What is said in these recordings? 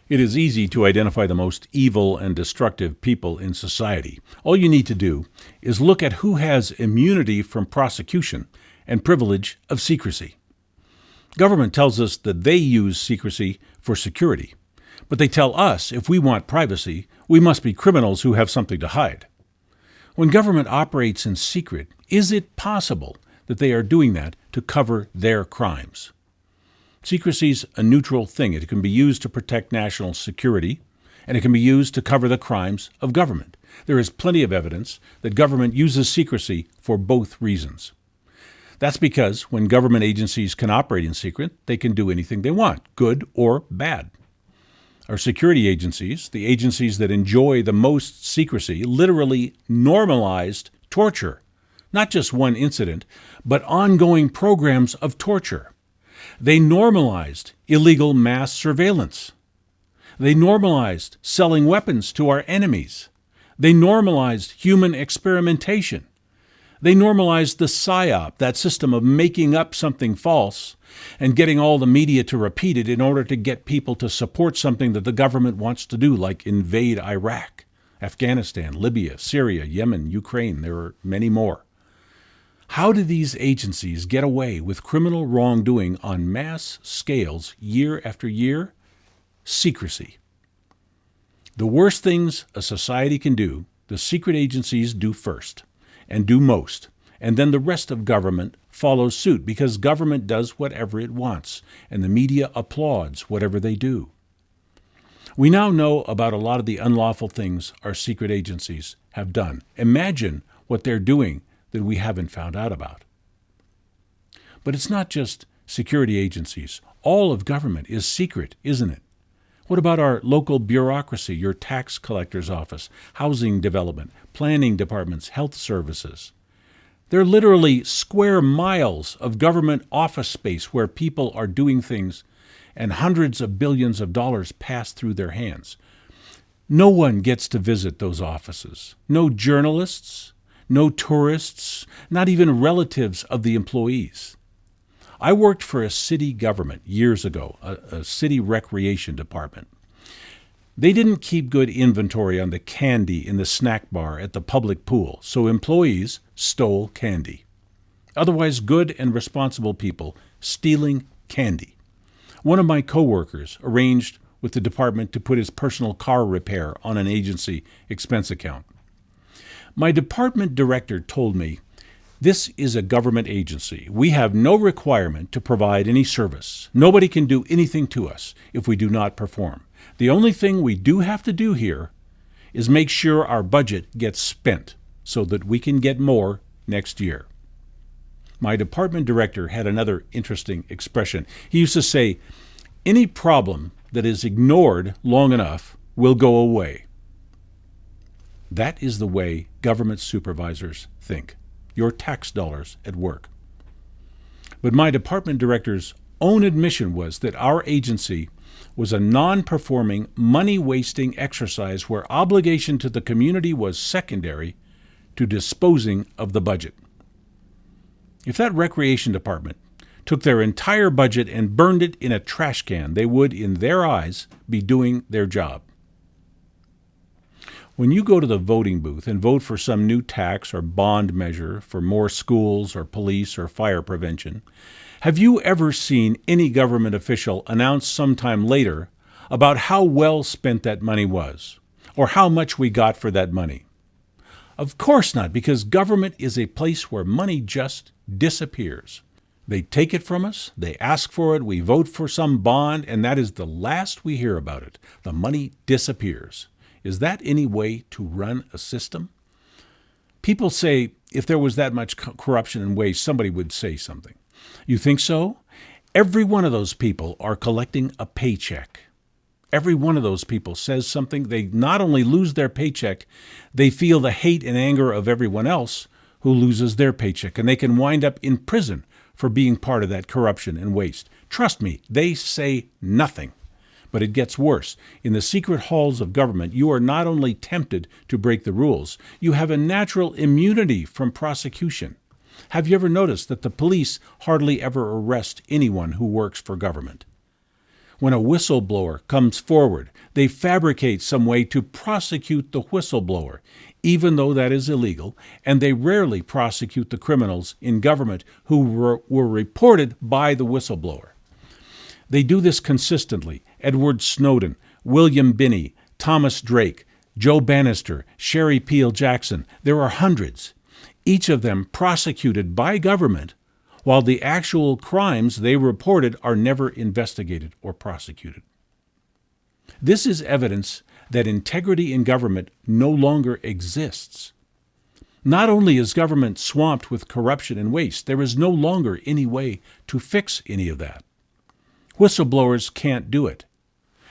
It is easy to identify the most evil and destructive people in society. All you need to do is look at who has immunity from prosecution and privilege of secrecy. Government tells us that they use secrecy for security, but they tell us if we want privacy, we must be criminals who have something to hide. When government operates in secret, is it possible that they are doing that to cover their crimes? Secrecy's a neutral thing. It can be used to protect national security, and it can be used to cover the crimes of government. There is plenty of evidence that government uses secrecy for both reasons. That's because when government agencies can operate in secret, they can do anything they want, good or bad. Our security agencies, the agencies that enjoy the most secrecy, literally normalized torture. Not just one incident, but ongoing programs of torture. They normalized illegal mass surveillance. They normalized selling weapons to our enemies. They normalized human experimentation. They normalized the PSYOP, that system of making up something false and getting all the media to repeat it in order to get people to support something that the government wants to do, like invade Iraq, Afghanistan, Libya, Syria, Yemen, Ukraine. There are many more. How do these agencies get away with criminal wrongdoing on mass scales year after year? Secrecy. The worst things a society can do, the secret agencies do first and do most, and then the rest of government follows suit because government does whatever it wants, and the media applauds whatever they do. We now know about a lot of the unlawful things our secret agencies have done. Imagine what they're doing that we haven't found out about. But it's not just security agencies. All of government is secret, isn't it? What about our local bureaucracy, your tax collector's office, housing development, planning departments, health services? They're literally square miles of government office space where people are doing things and hundreds of billions of dollars pass through their hands. No one gets to visit those offices. No journalists, no tourists, not even relatives of the employees. I worked for a city government years ago, a city recreation department. They didn't keep good inventory on the candy in the snack bar at the public pool, so employees stole candy. Otherwise good and responsible people stealing candy. One of my coworkers arranged with the department to put his personal car repair on an agency expense account. My department director told me, "This is a government agency. We have no requirement to provide any service. Nobody can do anything to us if we do not perform. The only thing we do have to do here is make sure our budget gets spent so that we can get more next year." My department director had another interesting expression. He used to say, "Any problem that is ignored long enough will go away." That is the way government supervisors think. Your tax dollars at work. But my department director's own admission was that our agency was a non-performing, money-wasting exercise where obligation to the community was secondary to disposing of the budget. If that recreation department took their entire budget and burned it in a trash can, they would, in their eyes, be doing their job. When you go to the voting booth and vote for some new tax or bond measure for more schools or police or fire prevention, have you ever seen any government official announce sometime later about how well spent that money was, or how much we got for that money? Of course not, because government is a place where money just disappears. They take it from us, they ask for it, we vote for some bond, and that is the last we hear about it. The money disappears. Is that any way to run a system? People say if there was that much corruption and waste, somebody would say something. You think so? Every one of those people are collecting a paycheck. Every one of those people says something. They not only lose their paycheck, they feel the hate and anger of everyone else who loses their paycheck, and they can wind up in prison for being part of that corruption and waste. Trust me, they say nothing. But it gets worse. In the secret halls of government, you are not only tempted to break the rules, you have a natural immunity from prosecution. Have you ever noticed that the police hardly ever arrest anyone who works for government? When a whistleblower comes forward, they fabricate some way to prosecute the whistleblower, even though that is illegal, and they rarely prosecute the criminals in government who were reported by the whistleblower. They do this consistently. Edward Snowden, William Binney, Thomas Drake, Joe Bannister, Sherry Peel Jackson. There are hundreds, each of them prosecuted by government, while the actual crimes they reported are never investigated or prosecuted. This is evidence that integrity in government no longer exists. Not only is government swamped with corruption and waste, there is no longer any way to fix any of that. Whistleblowers can't do it.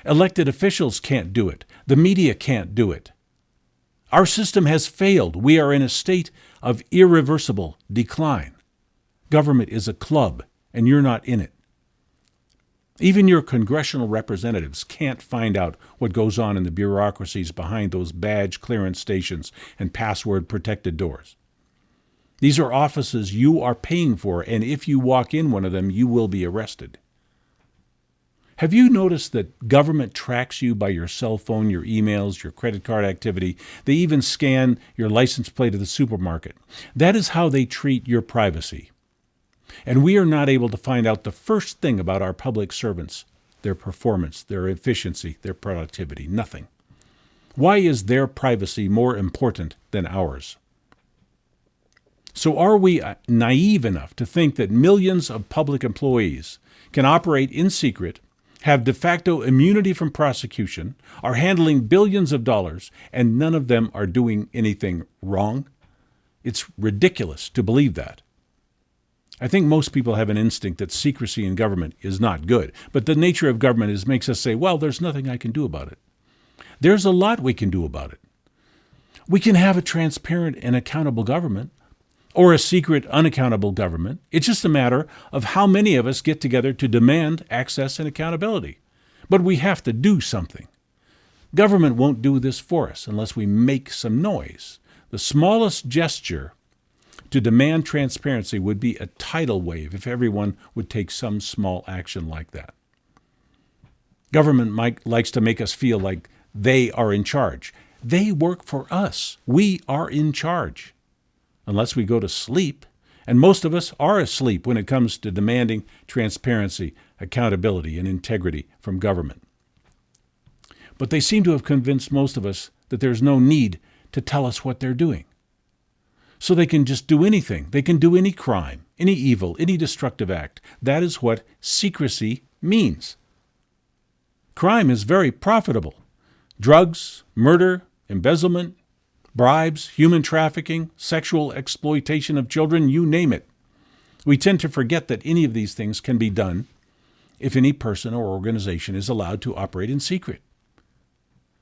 Elected officials can't do it. The media can't do it. Our system has failed. We are in a state of irreversible decline. Government is a club, and you're not in it. Even your congressional representatives can't find out what goes on in the bureaucracies behind those badge clearance stations and password-protected doors. These are offices you are paying for, and if you walk in one of them, you will be arrested. Have you noticed that government tracks you by your cell phone, your emails, your credit card activity? They even scan your license plate at the supermarket. That is how they treat your privacy. And we are not able to find out the first thing about our public servants, their performance, their efficiency, their productivity, nothing. Why is their privacy more important than ours? So are we naive enough to think that millions of public employees can operate in secret, have de facto immunity from prosecution, are handling billions of dollars, and none of them are doing anything wrong? It's ridiculous to believe that. I think most people have an instinct that secrecy in government is not good, but the nature of government makes us say, well, there's nothing I can do about it. There's a lot we can do about it. We can have a transparent and accountable government, or a secret, unaccountable government. It's just a matter of how many of us get together to demand access and accountability. But we have to do something. Government won't do this for us unless we make some noise. The smallest gesture to demand transparency would be a tidal wave if everyone would take some small action like that. Government likes to make us feel like they are in charge. They work for us. We are in charge. Unless we go to sleep, and most of us are asleep when it comes to demanding transparency, accountability, and integrity from government. But they seem to have convinced most of us that there's no need to tell us what they're doing. So they can just do anything. They can do any crime, any evil, any destructive act. That is what secrecy means. Crime is very profitable. Drugs, murder, embezzlement, bribes, human trafficking, sexual exploitation of children, you name it. We tend to forget that any of these things can be done if any person or organization is allowed to operate in secret.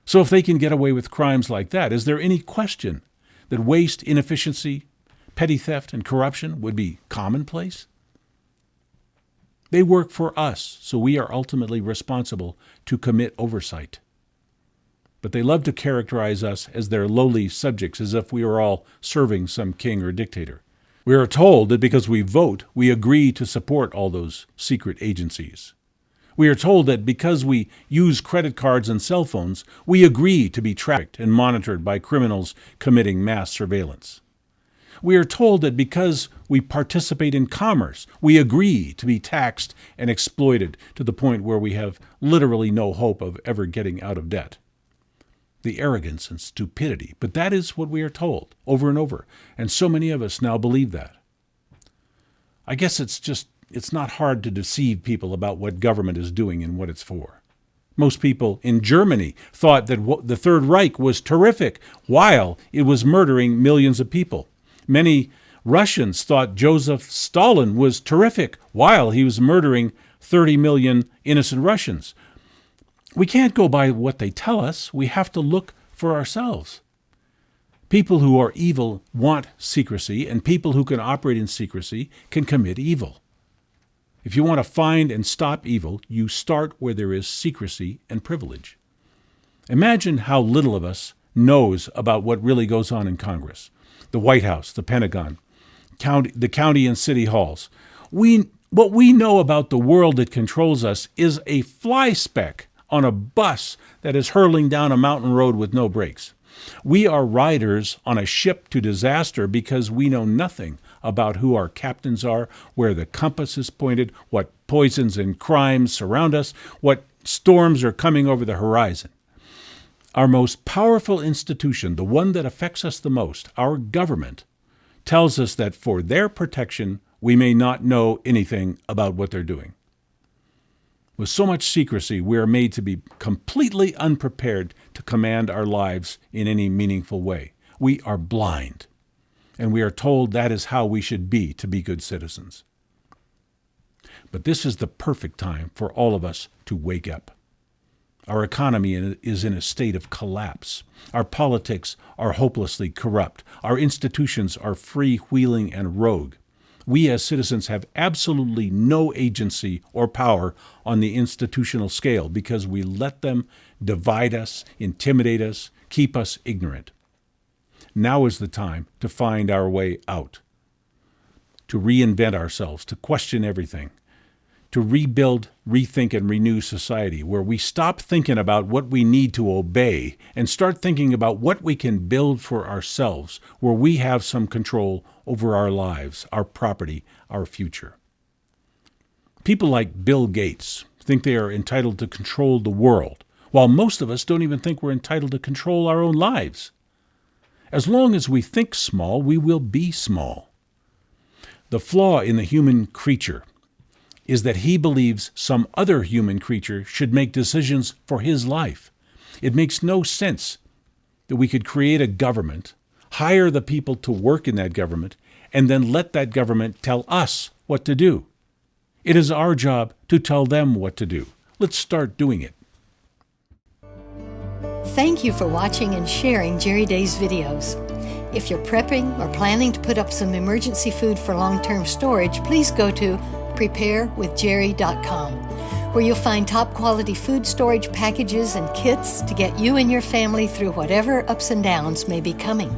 So if they can get away with crimes like that, is there any question that waste, inefficiency, petty theft, and corruption would be commonplace? They work for us, so we are ultimately responsible to commit oversight. But they love to characterize us as their lowly subjects, as if we are all serving some king or dictator. We are told that because we vote, we agree to support all those secret agencies. We are told that because we use credit cards and cell phones, we agree to be tracked and monitored by criminals committing mass surveillance. We are told that because we participate in commerce, we agree to be taxed and exploited to the point where we have literally no hope of ever getting out of debt. The arrogance and stupidity, but that is what we are told over and over, and so many of us now believe that. I guess it's not hard to deceive people about what government is doing and what it's for. Most people in Germany thought that the Third Reich was terrific while it was murdering millions of people. Many Russians thought Joseph Stalin was terrific while he was murdering 30 million innocent Russians. We can't go by what they tell us. We have to look for ourselves. People who are evil want secrecy, and people who can operate in secrecy can commit evil. If you want to find and stop evil, you start where there is secrecy and privilege. Imagine how little of us knows about what really goes on in Congress, the White House, the Pentagon, the county and city halls. We What we know about the world that controls us is a fly speck on a bus that is hurtling down a mountain road with no brakes. We are riders on a ship to disaster because we know nothing about who our captains are, where the compass is pointed, what poisons and crimes surround us, what storms are coming over the horizon. Our most powerful institution, the one that affects us the most, our government, tells us that for their protection, we may not know anything about what they're doing. With so much secrecy, we are made to be completely unprepared to command our lives in any meaningful way. We are blind, and we are told that is how we should be to be good citizens. But this is the perfect time for all of us to wake up. Our economy is in a state of collapse. Our politics are hopelessly corrupt. Our institutions are freewheeling and rogue. We as citizens have absolutely no agency or power on the institutional scale because we let them divide us, intimidate us, keep us ignorant. Now is the time to find our way out, to reinvent ourselves, to question everything, to rebuild, rethink, and renew society, where we stop thinking about what we need to obey and start thinking about what we can build for ourselves, where we have some control over our lives, our property, our future. People like Bill Gates think they are entitled to control the world, while most of us don't even think we're entitled to control our own lives. As long as we think small, we will be small. The flaw in the human creature is that he believes some other human creature should make decisions for his life. It makes no sense that we could create a government, hire the people to work in that government, and then let that government tell us what to do. It is our job to tell them what to do. Let's start doing it. Thank you for watching and sharing Jerry Day's videos. If you're prepping or planning to put up some emergency food for long-term storage, please go to preparewithjerry.com, where you'll find top-quality food storage packages and kits to get you and your family through whatever ups and downs may be coming.